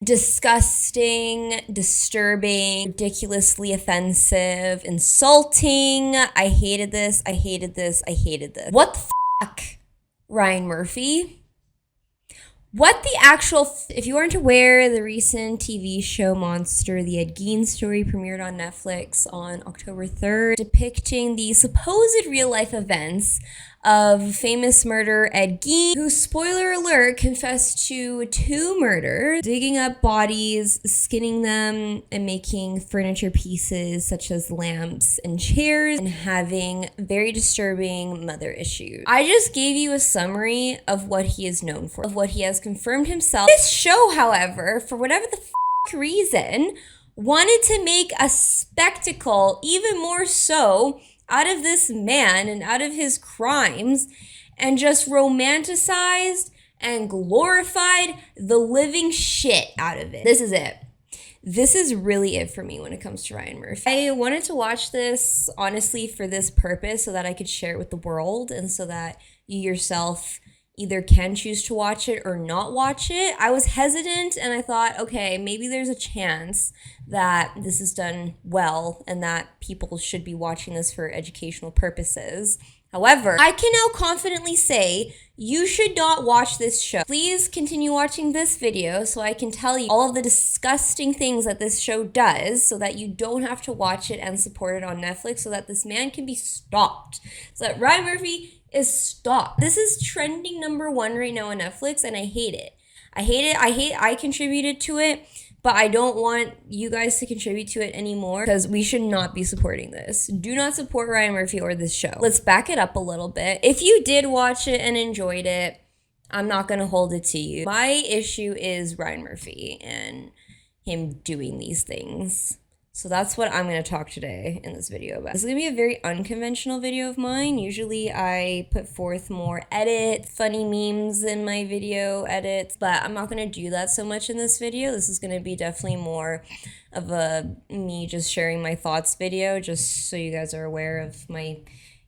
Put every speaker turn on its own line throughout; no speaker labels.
disgusting, disturbing, ridiculously offensive, insulting. I hated this. I hated this. I hated this. What the fuck, Ryan Murphy? What the actual... If you aren't aware, the recent TV show Monster The Ed Gein story premiered on Netflix on October 3rd, depicting the supposed real-life events of famous murderer Ed Gein, who, spoiler alert, confessed to 2 murders, digging up bodies, skinning them, and making furniture pieces such as lamps and chairs, and having very disturbing mother issues. I just gave you a summary of what he is known for, of what he has confirmed himself. This show, however, for whatever the reason, wanted to make a spectacle, even more so, out of this man and out of his crimes, and just romanticized and glorified the living shit out of it. This is it. This is really it for me when it comes to Ryan Murphy. I wanted to watch this, honestly, for this purpose, so that I could share it with the world, and so that you yourself either can choose to watch it or not watch it. I was hesitant, and I thought, okay, maybe there's a chance that this is done well and that people should be watching this for educational purposes. However, I can now confidently say you should not watch this show. Please continue watching this video so I can tell you all of the disgusting things that this show does, so that you don't have to watch it and support it on Netflix, so that this man can be stopped. So that Ryan Murphy is stopped. This is trending #1 right now on Netflix, and I hate it. I contributed to it, but I don't want you guys to contribute to it anymore, because we should not be supporting this. Do not support Ryan Murphy or this show. Let's back it up a little bit. If you did watch it and enjoyed it, I'm not going to hold it to you. My issue is Ryan Murphy and him doing these things. So that's what I'm going to talk today in this video about. This is going to be a very unconventional video of mine. Usually I put forth more edits, funny memes in my video edits, but I'm not going to do that so much in this video. This is going to be definitely more of a me just sharing my thoughts video, just so you guys are aware of my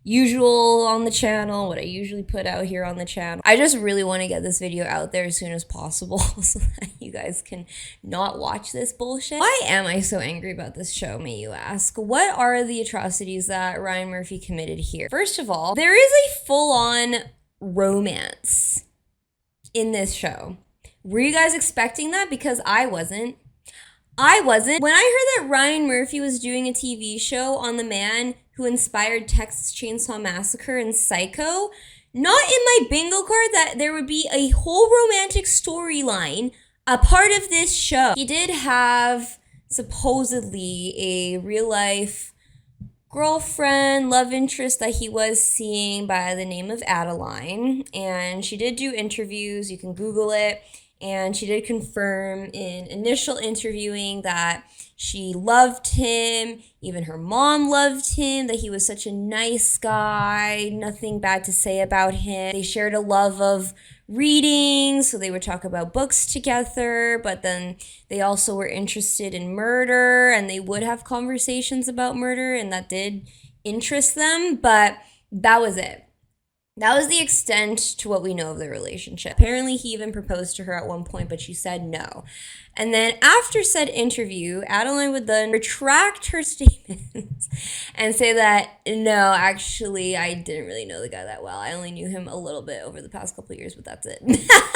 usual on the channel, what I usually put out here on the channel. I just really want to get this video out there as soon as possible so that you guys can not watch this bullshit. Why am I so angry about this show, may you ask? What are the atrocities that Ryan Murphy committed here? First of all, there is a full-on romance in this show. Were you guys expecting that? Because I wasn't. When I heard that Ryan Murphy was doing a TV show on the man who inspired Texas Chainsaw Massacre and Psycho, not in my bingo card that there would be a whole romantic storyline a part of this show. He did have supposedly a real-life girlfriend, love interest that he was seeing by the name of Adeline, and she did do interviews. You can Google it. And she did confirm in initial interviewing that she loved him, even her mom loved him, that he was such a nice guy, nothing bad to say about him. They shared a love of reading, so they would talk about books together, but then they also were interested in murder, and they would have conversations about murder, and that did interest them, but that was it. That was the extent to what we know of their relationship. Apparently, he even proposed to her at one point, but she said no. And then after said interview, Adeline would then retract her statements and say that, no, actually, I didn't really know the guy that well. I only knew him a little bit over the past couple of years, but that's it.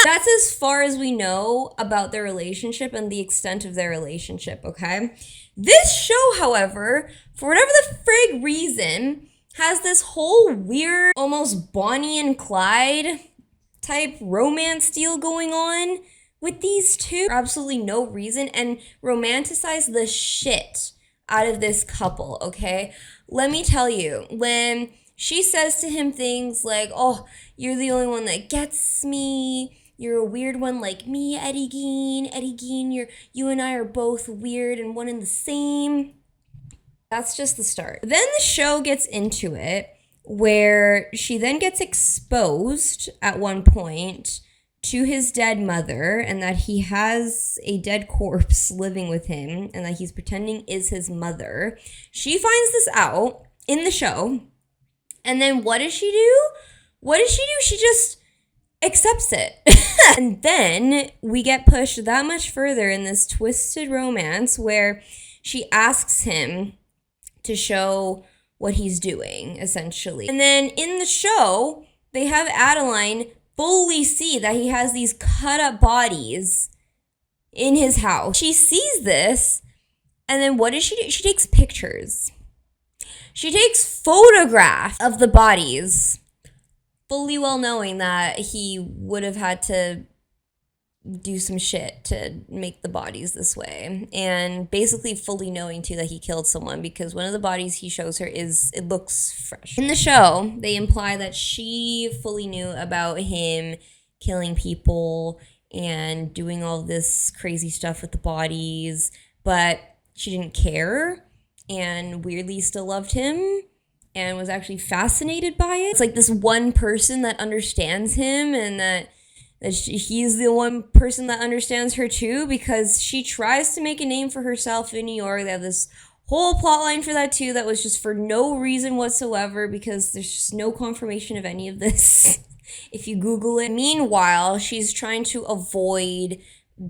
That's as far as we know about their relationship and the extent of their relationship, okay? This show, however, for whatever the frig reason, has this whole weird, almost Bonnie and Clyde type romance deal going on with these two for absolutely no reason, and romanticize the shit out of this couple, okay? Let me tell you, when she says to him things like, oh, you're the only one that gets me, you're a weird one like me, Eddie Gein, you and I are both weird and one and the same. That's just the start. Then the show gets into it, where she then gets exposed at one point to his dead mother, and that he has a dead corpse living with him, and that he's pretending is his mother. She finds this out in the show, and then what does she do? She just accepts it. And then we get pushed that much further in this twisted romance where she asks him to show what he's doing, essentially. And then in the show, they have Adeline fully see that he has these cut up bodies in his house. She sees this, and then what does she do? She takes pictures. She takes photographs of the bodies, fully well knowing that he would have had to do some shit to make the bodies this way, and basically fully knowing too that he killed someone, because one of the bodies he shows her it looks fresh. In the show, they imply that she fully knew about him killing people and doing all this crazy stuff with the bodies, but she didn't care and weirdly still loved him and was actually fascinated by it. It's like this one person that understands him, and that he's the one person that understands her too, because she tries to make a name for herself in New York. They have this whole plot line for that too that was just for no reason whatsoever, because there's just no confirmation of any of this if you Google it. Meanwhile, she's trying to avoid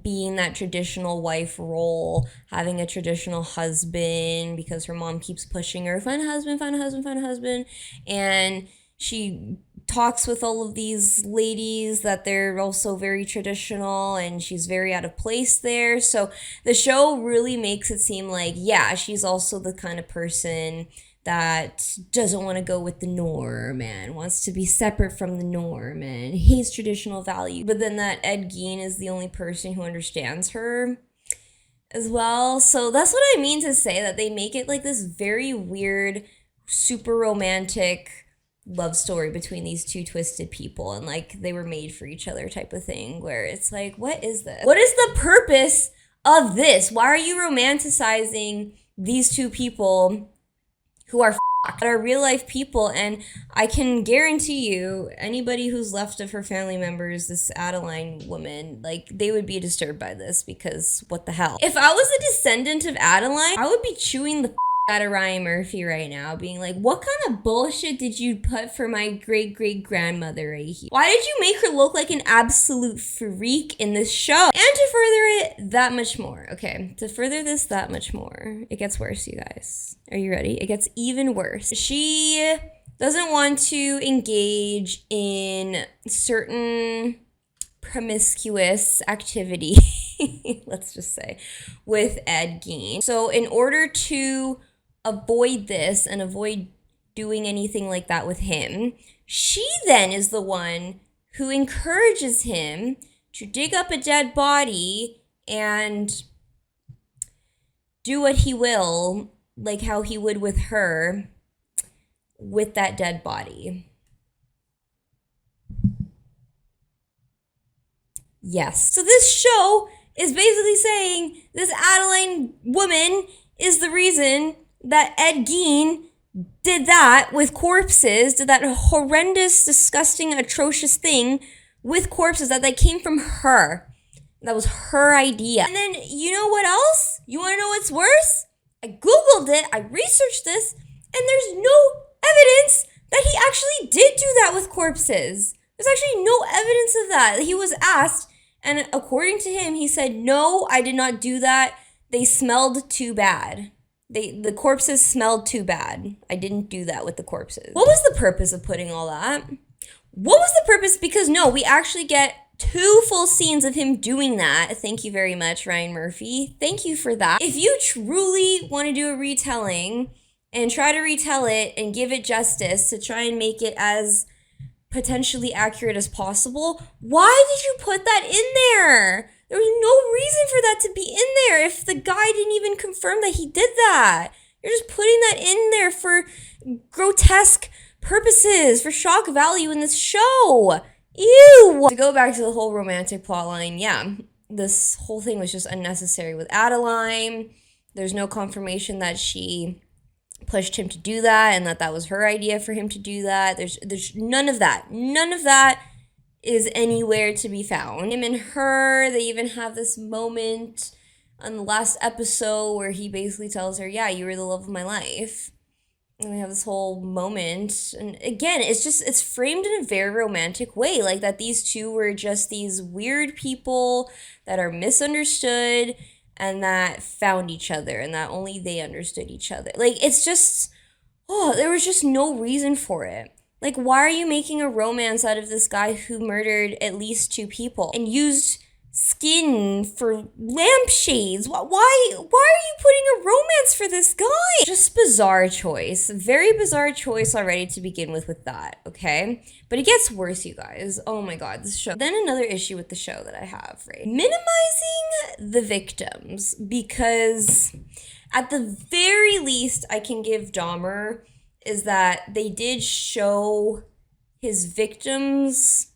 being that traditional wife role, having a traditional husband, because her mom keeps pushing her, find a husband, find a husband, find a husband. And she talks with all of these ladies that they're also very traditional, and she's very out of place there. So the show really makes it seem like, yeah, she's also the kind of person that doesn't want to go with the norm and wants to be separate from the norm and hates traditional value. But then that Ed Gein is the only person who understands her as well. So that's what I mean to say, that they make it like this very weird, super romantic love story between these two twisted people, and like they were made for each other type of thing, where it's like, what is this? What is the purpose of this? Why are you romanticizing these two people who are are real life people? And I can guarantee you, anybody who's left of her family members, this Adeline woman, like, they would be disturbed by this, because what the hell? If I was a descendant of Adeline, I would be chewing the out of Ryan Murphy right now, being like, what kind of bullshit did you put for my great-great-grandmother right here? Why did you make her look like an absolute freak in this show? And to further it that much more, okay, to further this that much more, it gets worse, you guys. Are you ready? It gets even worse. She doesn't want to engage in certain promiscuous activity, let's just say, with Ed Gein. So in order to avoid this and avoid doing anything like that with him, she then is the one who encourages him to dig up a dead body and do what he will, like how he would with her, with that dead body. Yes. So this show is basically saying this Adeline woman is the reason that Ed Gein did that with corpses, did that horrendous, disgusting, atrocious thing with corpses, that came from her. That was her idea. And then, you know what else? You want to know what's worse? I Googled it, I researched this, and there's no evidence that he actually did do that with corpses. There's actually no evidence of that. He was asked, and according to him, he said, no, I did not do that. They smelled too bad. The corpses smelled too bad. I didn't do that with the corpses. What was the purpose of putting all that? What was the purpose? Because no, we actually get 2 full scenes of him doing that. Thank you very much, Ryan Murphy. Thank you for that. If you truly want to do a retelling and try to retell it and give it justice to try and make it as potentially accurate as possible, why did you put that in there? There was no reason for that to be in there if the guy didn't even confirm that he did that. You're just putting that in there for grotesque purposes, for shock value in this show. Ew! To go back to the whole romantic plotline, yeah, this whole thing was just unnecessary with Adeline. There's no confirmation that she pushed him to do that and that was her idea for him to do that. There's none of that. None of that is anywhere to be found. Him and her, they even have this moment on the last episode where he basically tells her, yeah, you were the love of my life. And we have this whole moment, and again, it's framed in a very romantic way, like that these two were just these weird people that are misunderstood and that found each other and that only they understood each other. Like, it's just, oh, there was just no reason for it. Like, why are you making a romance out of this guy who murdered at least two people and used skin for lampshades? Why are you putting a romance for this guy? Just bizarre choice. Very bizarre choice already to begin with that, okay? But it gets worse, you guys. Oh my god, this show. Then another issue with the show that I have, right? Minimizing the victims, because at the very least I can give Dahmer is that they did show his victims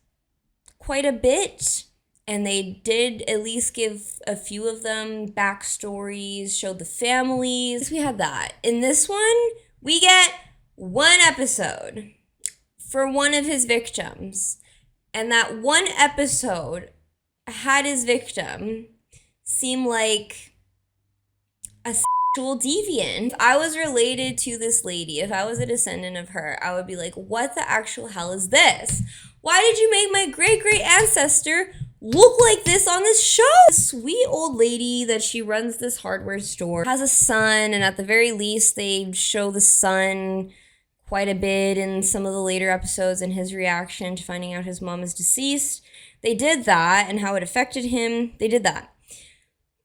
quite a bit, and they did at least give a few of them backstories, showed the families. We had that. In this one, we get one episode for one of his victims, and that one episode had his victim seem like a sexual deviant. If I was related to this lady, if I was a descendant of her, I would be like, what the actual hell is this? Why did you make my great-great ancestor look like this on this show? This sweet old lady that she runs this hardware store has a son, and at the very least they show the son quite a bit in some of the later episodes and his reaction to finding out his mom is deceased. They did that, and how it affected him, they did that.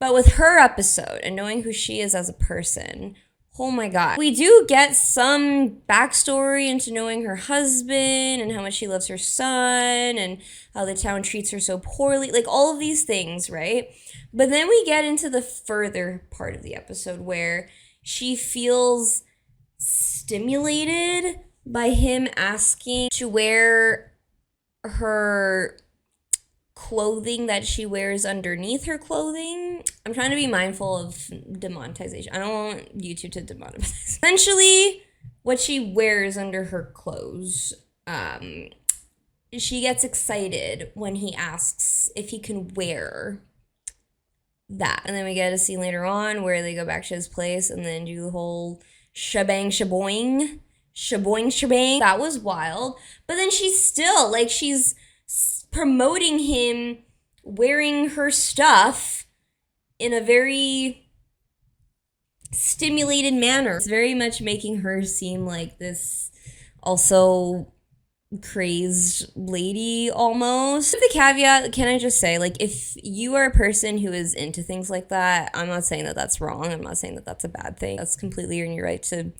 But with her episode and knowing who she is as a person, oh my god. We do get some backstory into knowing her husband and how much she loves her son and how the town treats her so poorly. Like, all of these things, right? But then we get into the further part of the episode where she feels stimulated by him asking to wear her clothing that she wears underneath her clothing. I'm trying to be mindful of demonetization. I don't want YouTube to demonetize. Essentially, what she wears under her clothes, she gets excited when he asks if he can wear that. And then we get a scene later on where they go back to his place and then do the whole shebang shaboing. Shaboing shebang. That was wild. But then she's still, like, she's promoting him wearing her stuff in a very stimulated manner. It's very much making her seem like this also crazed lady almost. With the caveat, can I just say, like, if you are a person who is into things like that, I'm not saying that that's wrong. I'm not saying that that's a bad thing. That's completely in your right to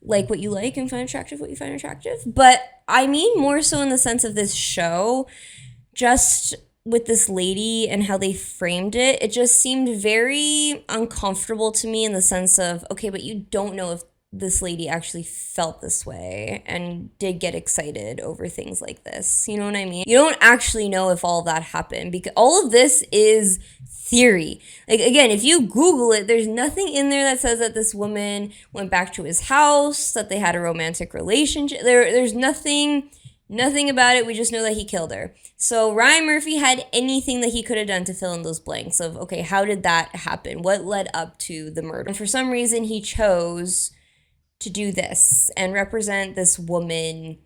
like what you like and find attractive what you find attractive. But I mean more so in the sense of this show, just with this lady and how they framed it, it just seemed very uncomfortable to me in the sense of, okay, but you don't know if this lady actually felt this way and did get excited over things like this. You know what I mean? You don't actually know if all of that happened, because all of this is theory. Like, again, if you Google it, there's nothing in there that says that this woman went back to his house, that they had a romantic relationship. There's nothing about it. We just know that he killed her. So Ryan Murphy had anything that he could have done to fill in those blanks of, okay, how did that happen? What led up to the murder? And for some reason, he chose to do this and represent this woman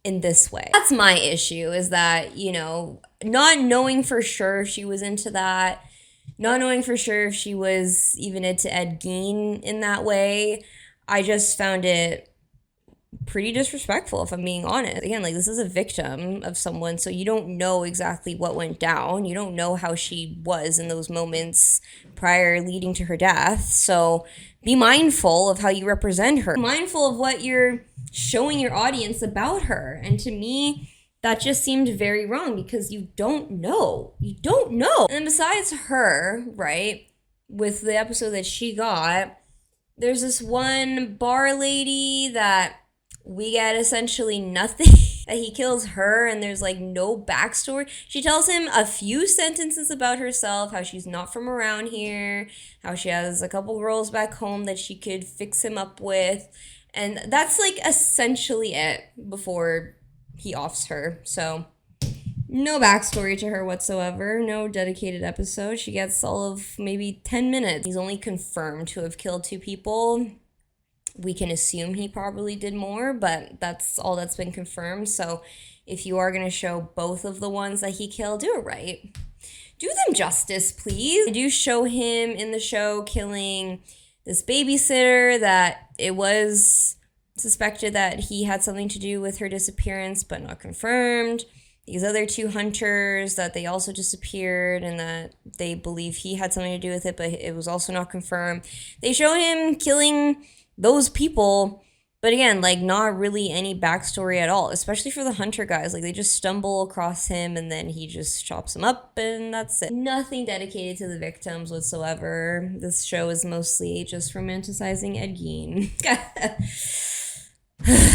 in this way. That's my issue, is that, you know, not knowing for sure if she was into that, not knowing for sure if she was even into Ed Gein in that way. I just found it pretty disrespectful, if I'm being honest. Again, like, this is a victim of someone, so you don't know exactly what went down. You don't know how she was in those moments prior leading to her death. So be mindful of how you represent her. Be mindful of what you're showing your audience about her. And to me, that just seemed very wrong, because you don't know. You don't know. And besides her, right, with the episode that she got, there's this one bar lady that we get essentially nothing. That he kills her and there's like no backstory. She tells him a few sentences about herself, how she's not from around here, how she has a couple girls back home that she could fix him up with. And that's like essentially it before he offs her. So no backstory to her whatsoever. No dedicated episode. She gets all of maybe 10 minutes. He's only confirmed to have killed 2 people. We can assume he probably did more, but that's all that's been confirmed. So if you are going to show both of the ones that he killed, do it right. Do them justice, please. They do show him in the show killing this babysitter that it was suspected that he had something to do with her disappearance, but not confirmed. These other 2 hunters that they also disappeared and that they believe he had something to do with it, but it was also not confirmed. They show him killing those people, but again, like, not really any backstory at all, especially for the hunter guys. Like, they just stumble across him and then he just chops them up and that's it. Nothing dedicated to the victims whatsoever. This show is mostly just romanticizing Ed Gein.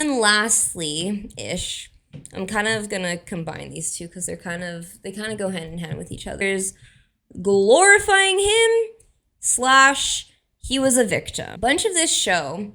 And lastly-ish, I'm kind of gonna combine these two because they kind of go hand in hand with each other. There's glorifying him / he was a victim. A bunch of this show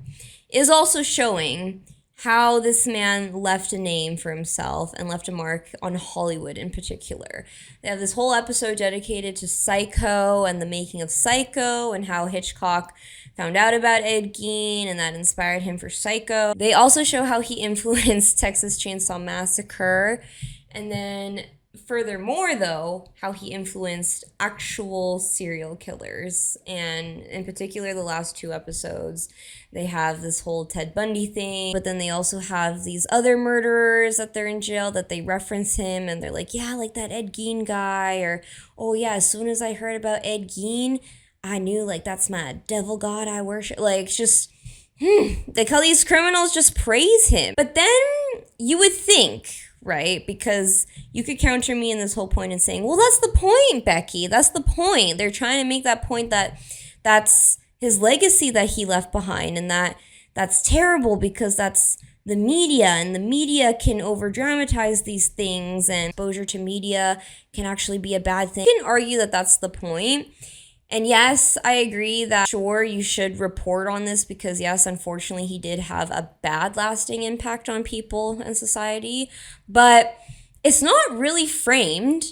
is also showing how this man left a name for himself and left a mark on Hollywood in particular. They have this whole episode dedicated to Psycho and the making of Psycho and how Hitchcock found out about Ed Gein and that inspired him for Psycho. They also show how he influenced Texas Chainsaw Massacre, and then furthermore, though, how he influenced actual serial killers. And in particular, the last 2 episodes, they have this whole Ted Bundy thing, but then they also have these other murderers that they're in jail that they reference him, and they're like, yeah, like that Ed Gein guy, or, oh yeah, as soon as I heard about Ed Gein, I knew, like, that's my devil god I worship. Like, just, like how these criminals just praise him. But then you would think, right? Because you could counter me in this whole point and saying, well, that's the point, Becky. That's the point. They're trying to make that point that that's his legacy that he left behind, and that's terrible because that's the media, and the media can over dramatize these things, and exposure to media can actually be a bad thing. You can argue that that's the point. And yes, I agree that sure, you should report on this because yes, unfortunately, he did have a bad lasting impact on people and society, but it's not really framed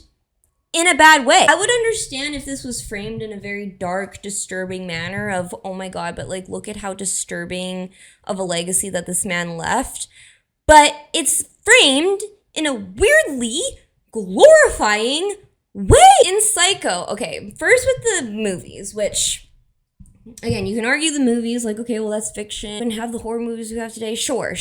in a bad way. I would understand if this was framed in a very dark, disturbing manner of, oh my God, but like, look at how disturbing of a legacy that this man left. But it's framed in a weirdly glorifying way in Psycho. Okay, first with the movies, which, again, you can argue the movies, like, okay, well, that's fiction, and have the horror movies we have today, sure.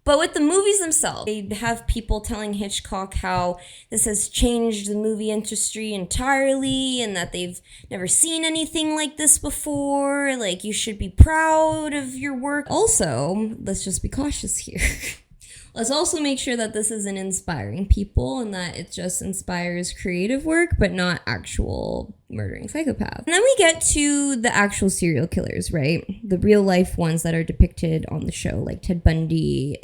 But with the movies themselves, they have people telling Hitchcock how this has changed the movie industry entirely and that they've never seen anything like this before. Like, you should be proud of your work. Also, let's just be cautious here. Let's also make sure that this isn't inspiring people and that it just inspires creative work, but not actual murdering psychopaths. And then we get to the actual serial killers, right? The real life ones that are depicted on the show, like Ted Bundy,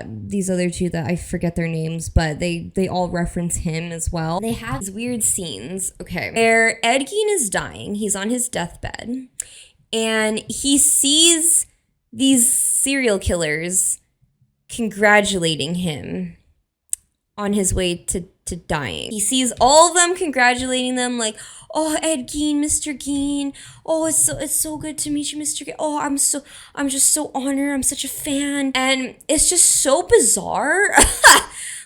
these other 2 that I forget their names, but they all reference him as well. They have these weird scenes, okay, where Ed Gein is dying. He's on his deathbed, and he sees these serial killers congratulating him on his way to dying. He sees all of them congratulating them, like, oh, Ed Gein, Mr. Gein, oh, it's so good to meet you, Mr. Gein, oh, I'm just so honored, I'm such a fan. And it's just so bizarre.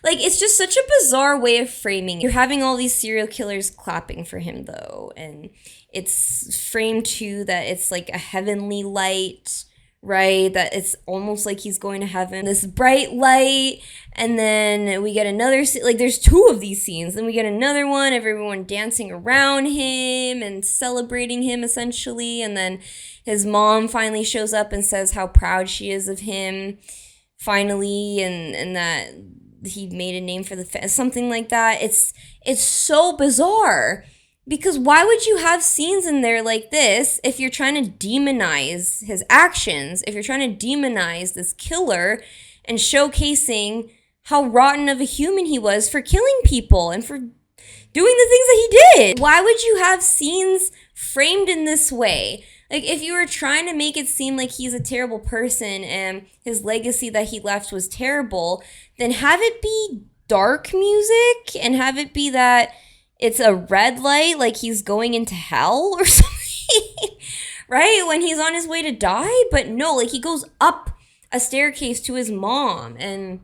Like, it's just such a bizarre way of framing it. You're having all these serial killers clapping for him, though, and it's framed too that it's like a heavenly light, right? That it's almost like he's going to heaven, this bright light. And then we get another, like, there's 2 of these scenes. Then we get another one, everyone dancing around him and celebrating him, essentially. And then his mom finally shows up and says how proud she is of him, finally, and that he made a name for the something like that. It's so bizarre. Because why would you have scenes in there like this if you're trying to demonize his actions, if you're trying to demonize this killer and showcasing how rotten of a human he was for killing people and for doing the things that he did? Why would you have scenes framed in this way? Like, if you were trying to make it seem like he's a terrible person and his legacy that he left was terrible, then have it be dark music and have it be that it's a red light, like he's going into hell or something, right? When he's on his way to die. But no, like he goes up a staircase to his mom, and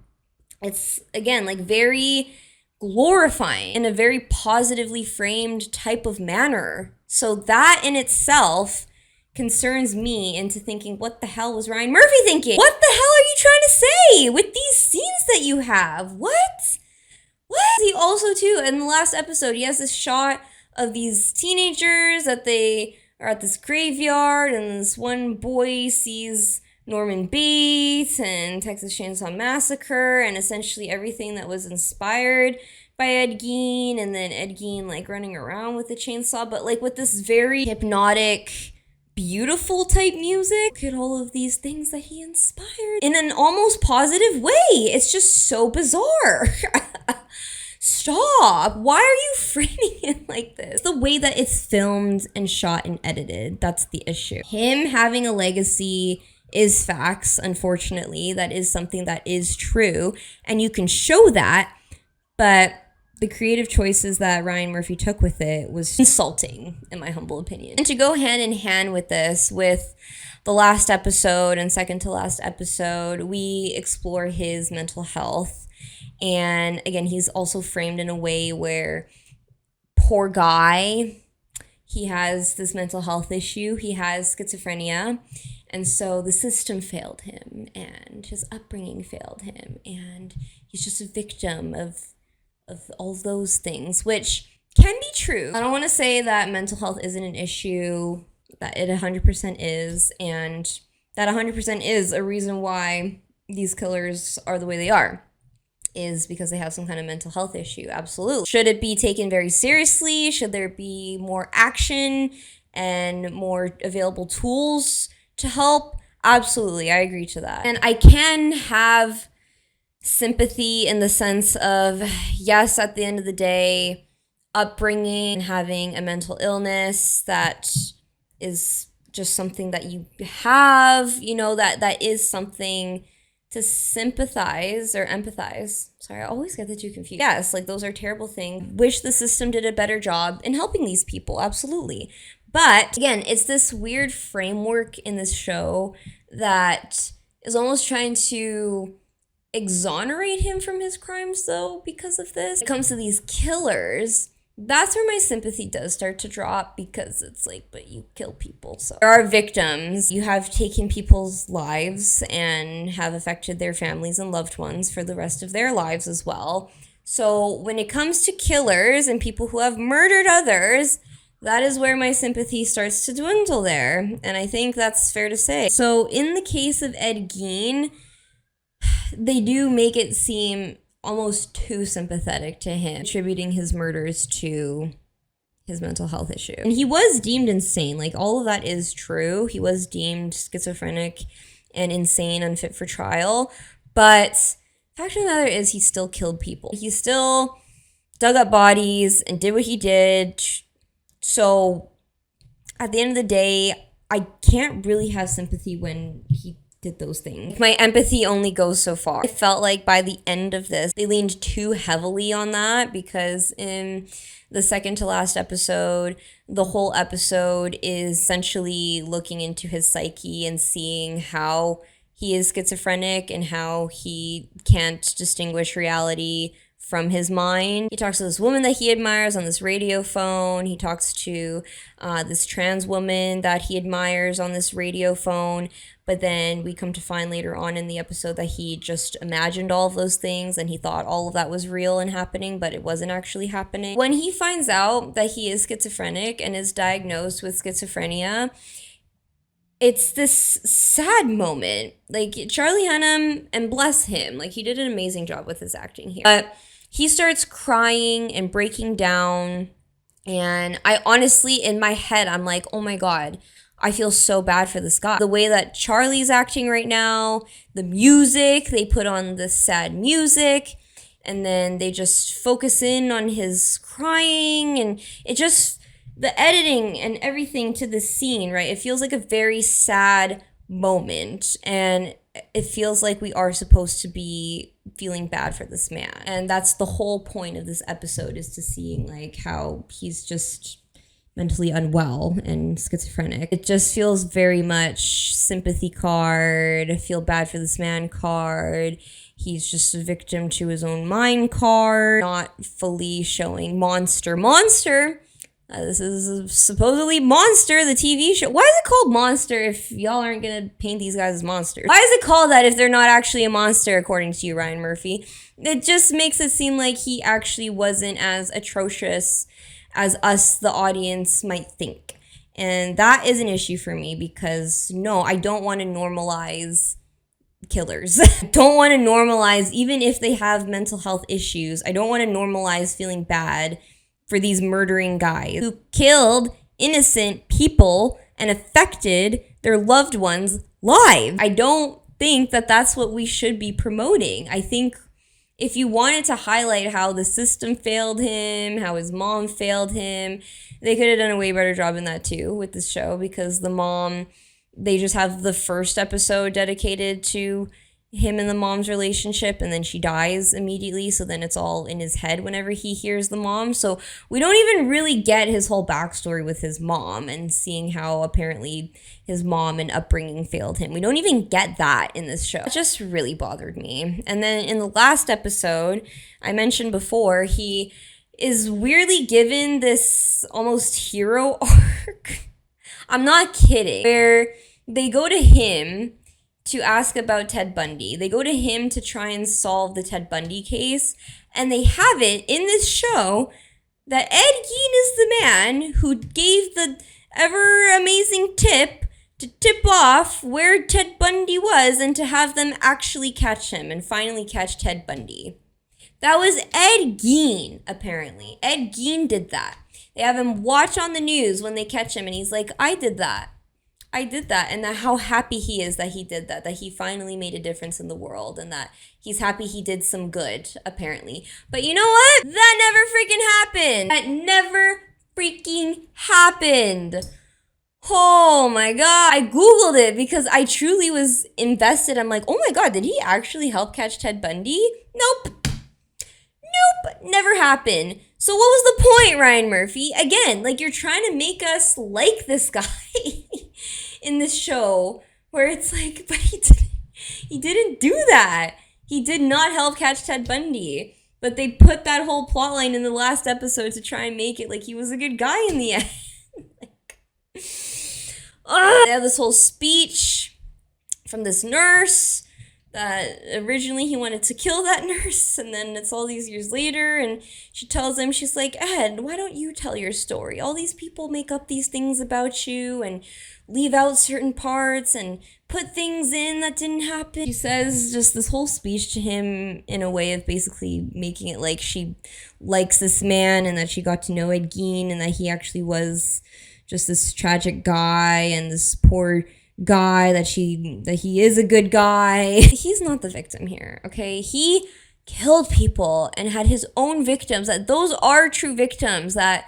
it's again like very glorifying in a very positively framed type of manner. So that in itself concerns me into thinking, what the hell was Ryan Murphy thinking? What the hell are you trying to say with these scenes that you have? What? He also, too, in the last episode, he has this shot of these teenagers that they are at this graveyard, and this one boy sees Norman Bates and Texas Chainsaw Massacre, and essentially everything that was inspired by Ed Gein, and then Ed Gein like running around with the chainsaw, but like with this very hypnotic, beautiful type music. Look at all of these things that he inspired in an almost positive way. It's just so bizarre. Stop. Why are you framing it like this? The way that it's filmed and shot and edited, that's the issue. Him having a legacy is facts, unfortunately. That is something that is true, and you can show that, but the creative choices that Ryan Murphy took with it was insulting, in my humble opinion. And to go hand in hand with this, with the last episode and second to last episode, we explore his mental health. And again, he's also framed in a way where, poor guy, he has this mental health issue. He has schizophrenia. And so the system failed him, and his upbringing failed him. And he's just a victim of all those things, which can be true. I don't want to say that mental health isn't an issue, that it 100% is, and that 100% is a reason why these killers are the way they are, is because they have some kind of mental health issue. Absolutely. Should it be taken very seriously? Should there be more action and more available tools to help? Absolutely, I agree to that. And I can have sympathy in the sense of, yes, at the end of the day, upbringing, having a mental illness, that is just something that you have, you know, that is something to sympathize or empathize. Sorry, I always get the two confused. Yes, like those are terrible things. Wish the system did a better job in helping these people, absolutely. But again, it's this weird framework in this show that is almost trying to exonerate him from his crimes, though, because of this. When it comes to these killers, that's where my sympathy does start to drop, because it's like, but you kill people. So there are victims. You have taken people's lives and have affected their families and loved ones for the rest of their lives as well. So when it comes to killers and people who have murdered others, that is where my sympathy starts to dwindle there. And I think that's fair to say. So in the case of Ed Gein, they do make it seem almost too sympathetic to him, attributing his murders to his mental health issue. And he was deemed insane. Like, all of that is true. He was deemed schizophrenic and insane, unfit for trial. But the fact of the matter is, he still killed people. He still dug up bodies and did what he did. So at the end of the day, I can't really have sympathy when he did those things. My empathy only goes so far. I felt like by the end of this, they leaned too heavily on that, because in the second to last episode, the whole episode is essentially looking into his psyche and seeing how he is schizophrenic and how he can't distinguish reality from his mind. He talks to this woman that he admires on this radio phone. He talks to this trans woman that he admires on this radio phone. But then we come to find later on in the episode that he just imagined all of those things, and he thought all of that was real and happening, but it wasn't actually happening. When he finds out that he is schizophrenic and is diagnosed with schizophrenia, it's this sad moment. Like, Charlie Hunnam, and bless him, like, he did an amazing job with his acting here. But he starts crying and breaking down, and I honestly, in my head, I'm like, oh my God, I feel so bad for this guy. The way that Charlie's acting right now, the music, they put on this sad music, and then they just focus in on his crying, and it just, the editing and everything to this scene, right? It feels like a very sad moment, and it feels like we are supposed to be feeling bad for this man. And that's the whole point of this episode, is to seeing like how he's just mentally unwell and schizophrenic. It just feels very much sympathy card, feel bad for this man card. He's just a victim to his own mind card, not fully showing Monster. This is supposedly Monster, the TV show. Why is it called Monster if y'all aren't gonna paint these guys as monsters? Why is it called that if they're not actually a monster, according to you, Ryan Murphy? It just makes it seem like he actually wasn't as atrocious as us, the audience, might think. And that is an issue for me because, no, I don't want to normalize killers. I don't want to normalize, even if they have mental health issues, I don't want to normalize feeling bad for these murdering guys who killed innocent people and affected their loved ones' lives. I don't think that that's what we should be promoting. I think if you wanted to highlight how the system failed him, how his mom failed him, they could have done a way better job in that too with this show, because the mom, they just have the first episode dedicated to him and the mom's relationship, and then she dies immediately, so then it's all in his head whenever he hears the mom. So we don't even really get his whole backstory with his mom and seeing how apparently his mom and upbringing failed him. We don't even get that in this show. It just really bothered me. And then in the last episode, I mentioned before, he is weirdly given this almost hero arc. I'm not kidding. Where they go to him to ask about Ted Bundy. They go to him to try and solve the Ted Bundy case. And they have it in this show that Ed Gein is the man who gave the ever amazing tip to tip off where Ted Bundy was and to have them actually catch him and finally catch Ted Bundy. That was Ed Gein, apparently. Ed Gein did that. They have him watch on the news when they catch him, and he's like, I did that. And that how happy he is that he did that he finally made a difference in the world, and that he's happy he did some good, apparently. But you know what? That never freaking happened. Oh my God. I Googled it because I truly was invested. I'm like, oh my God, did he actually help catch Ted Bundy? Nope, never happened. So what was the point, Ryan Murphy? Again, like, you're trying to make us like this guy in this show, where it's like, but he didn't do that. He did not help catch Ted Bundy. But they put that whole plotline in the last episode to try and make it like he was a good guy in the end. They have this whole speech from this nurse that originally he wanted to kill that nurse, and then it's all these years later, and she tells him, she's like, Ed, why don't you tell your story? All these people make up these things about you and leave out certain parts and put things in that didn't happen. She says just this whole speech to him in a way of basically making it like she likes this man and that she got to know Ed Gein and that he actually was just this tragic guy and this poor guy, that he is a good guy. He's not the victim here, okay? He killed people and had his own victims, that those are true victims, that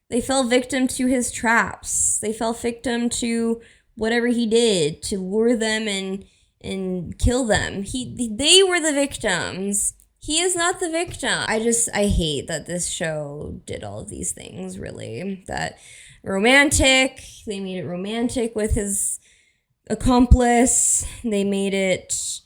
they fell victim to his traps. They fell victim to whatever he did to lure them and kill them. They were the victims. He is not the victim. I hate that this show did all of these things, really. That romantic, they made it romantic with his accomplice. They made it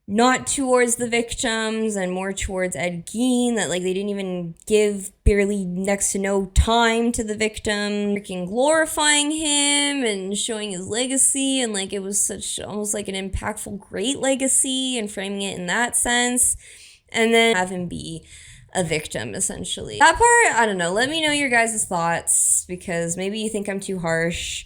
not towards the victims and more towards Ed Gein, that like they didn't even give barely next to no time to the victim, freaking glorifying him and showing his legacy, and like it was such almost like an impactful great legacy and framing it in that sense, and then have him be a victim, essentially. That part, I don't know. Let me know your guys' thoughts, because maybe you think I'm too harsh.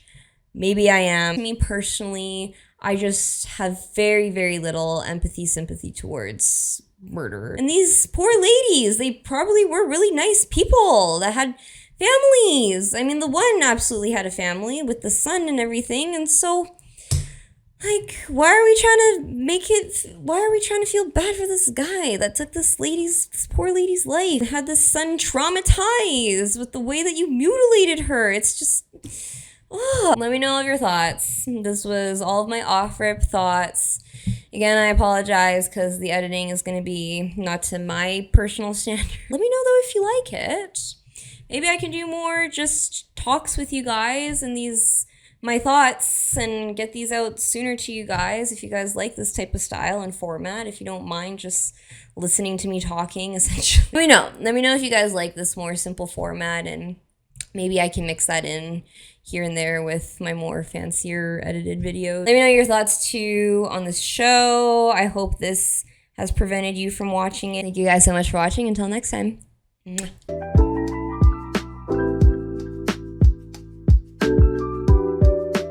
Maybe I am. Me personally, I just have very, very little sympathy towards murder. And these poor ladies, they probably were really nice people that had families. I mean, the one absolutely had a family with the son and everything. And so, like, why are we trying to feel bad for this guy that took this poor lady's life, and had this son traumatized with the way that you mutilated her? It's just... Oh. Let me know all of your thoughts. This was all of my off-rip thoughts. Again, I apologize because the editing is going to be not to my personal standard. Let me know, though, if you like it. maybe I can do more just talks with you guys and my thoughts and get these out sooner to you guys if you guys like this type of style and format, if you don't mind just listening to me talking, essentially. Let me know if you guys like this more simple format, and maybe I can mix that in here and there with my more fancier edited videos. Let me know your thoughts too on this show. I hope this has prevented you from watching it. Thank you guys so much for watching. Until next time. Mwah.